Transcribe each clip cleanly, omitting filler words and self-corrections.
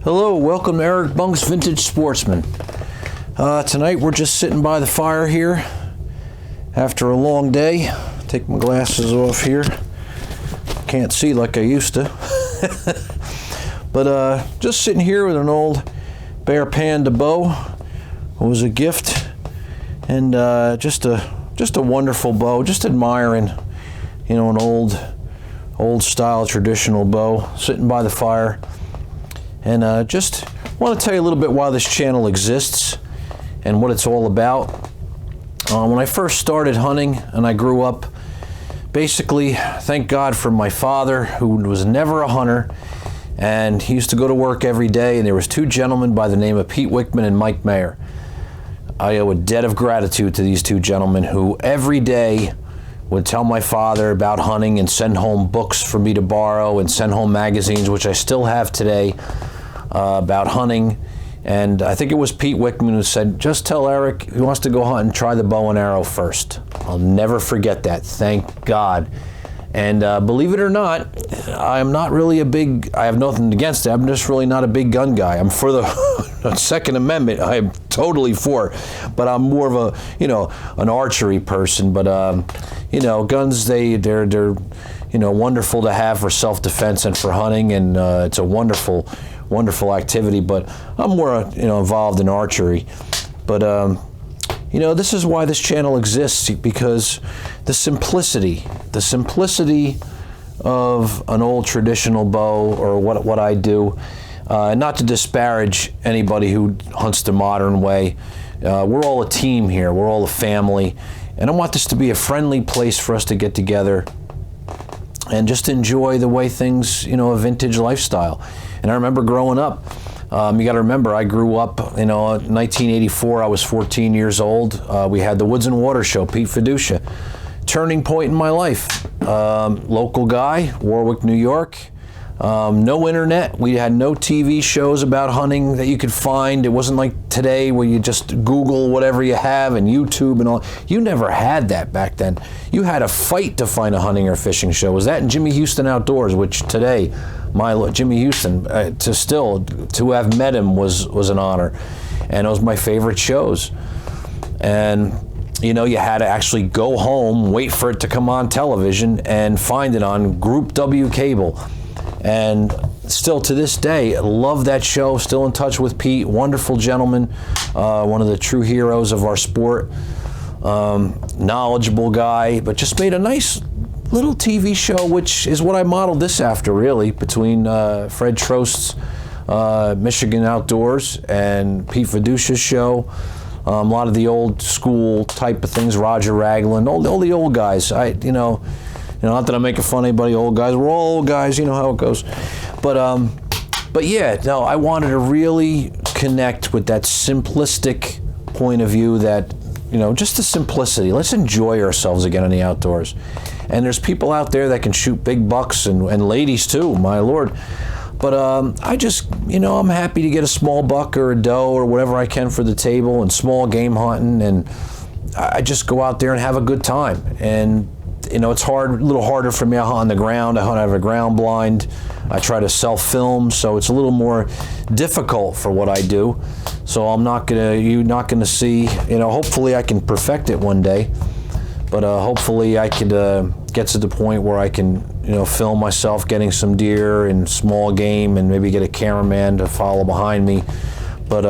Hello, welcome to Eric Bunk's Vintage Sportsman. Tonight we're just sitting by the fire here after a long day. Take my glasses off here. Can't see like I used to. But just sitting here with an old Bear Panda bow. It was a gift, and just a wonderful bow. Just admiring, an old style traditional bow sitting by the fire. And just want to tell you a little bit why this channel exists and what it's all about. When I first started hunting and I grew up, basically, thank God for my father, who was never a hunter, and he used to go to work every day, and there was two gentlemen by the name of Pete Wickman and Mike Mayer. I owe a debt of gratitude to these two gentlemen who every day would tell my father about hunting and send home books for me to borrow and send home magazines, which I still have today, about hunting. And I think it was Pete Wickman who said, just tell Eric he wants to go hunt and try the bow and arrow first. I'll never forget that, thank God. And believe it or not, I'm not really I have nothing against it, I'm just really not a big gun guy. I'm for the Second Amendment, I'm totally for, but I'm more of a, an archery person. But guns, they're wonderful to have for self-defense and for hunting, and it's a wonderful activity, but I'm more involved in archery. But this is why this channel exists, because the simplicity of an old traditional bow, or what I do, not to disparage anybody who hunts the modern way. We're all a team here, we're all a family, and I want this to be a friendly place for us to get together and just enjoy the way things, a vintage lifestyle. And I remember growing up, you got to remember, I grew up, in 1984, I was 14 years old. We had the Woods and Water Show, Pete Fiducia. Turning point in my life. Local guy, Warwick, New York. No internet. We had no TV shows about hunting that you could find. It wasn't like today where you just Google whatever you have and YouTube and all. You never had that back then. You had to fight to find a hunting or fishing show. It was that and Jimmy Houston Outdoors, which today, Jimmy Houston, to have met him was an honor. And it was my favorite shows. And you had to actually go home, wait for it to come on television, and find it on Group W cable. And still to this day, love that show, still in touch with Pete, wonderful gentleman, one of the true heroes of our sport, knowledgeable guy, but just made a nice little TV show, which is what I modeled this after, really, between Fred Trost's Michigan Outdoors and Pete Fiducia's show. A lot of the old school type of things, Roger Ragland, all the old guys. Not that I'm making fun of anybody, old guys. We're all old guys, you know how it goes. But yeah, no, I wanted to really connect with that simplistic point of view that, just the simplicity. Let's enjoy ourselves again in the outdoors. And there's people out there that can shoot big bucks and ladies too, my Lord. But I just, I'm happy to get a small buck or a doe or whatever I can for the table, and small game hunting, and I just go out there and have a good time. And it's a little harder for me. I hunt on the ground. I hunt out of a ground blind. I try to self-film, so it's a little more difficult for what I do. So you're not gonna see, hopefully I can perfect it one day, but hopefully I could get to the point where I can, film myself getting some deer and small game, and maybe get a cameraman to follow behind me. But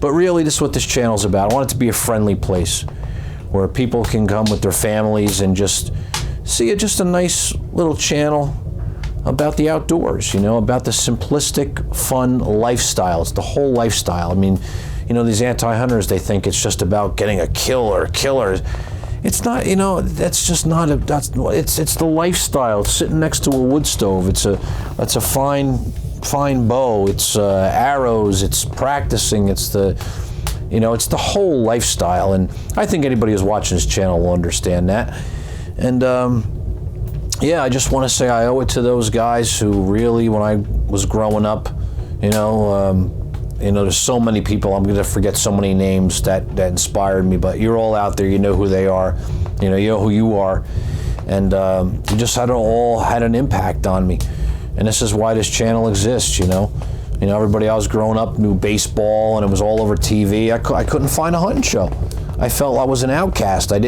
really, this is what this channel's about. I want it to be a friendly place where people can come with their families and just see it, just a nice little channel about the outdoors, about the simplistic, fun lifestyle. It's the whole lifestyle. I mean, these anti-hunters, they think it's just about getting a kill or killers. It's not, that's just not it's the lifestyle. It's sitting next to a wood stove. It's a fine bow. It's arrows. It's practicing. It's the whole lifestyle. And I think anybody who's watching this channel will understand that. And yeah, I just want to say I owe it to those guys who really, when I was growing up, there's so many people, I'm going to forget so many names that inspired me, but you're all out there, you know who they are, you know who you are, and you just all had an impact on me. And this is why this channel exists, You know, everybody I was growing up knew baseball, and it was all over TV. I couldn't find a hunting show. I felt I was an outcast. I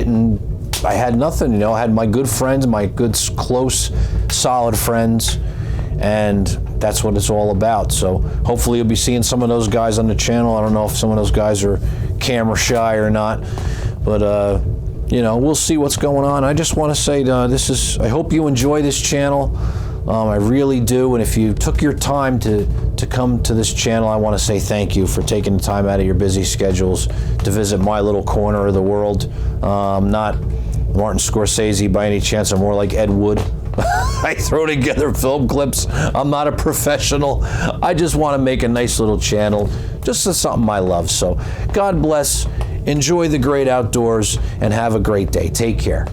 had nothing, you know. I had my good friends, my good, close, solid friends, and that's what it's all about. So hopefully you'll be seeing some of those guys on the channel. I don't know if some of those guys are camera shy or not, but you know, we'll see what's going on. I just want to say I hope you enjoy this channel. I really do, and if you took your time to come to this channel, I want to say thank you for taking the time out of your busy schedules to visit my little corner of the world. I'm not Martin Scorsese by any chance. I'm more like Ed Wood. I throw together film clips. I'm not a professional. I just want to make a nice little channel, just as something I love. So God bless, enjoy the great outdoors, and have a great day. Take care.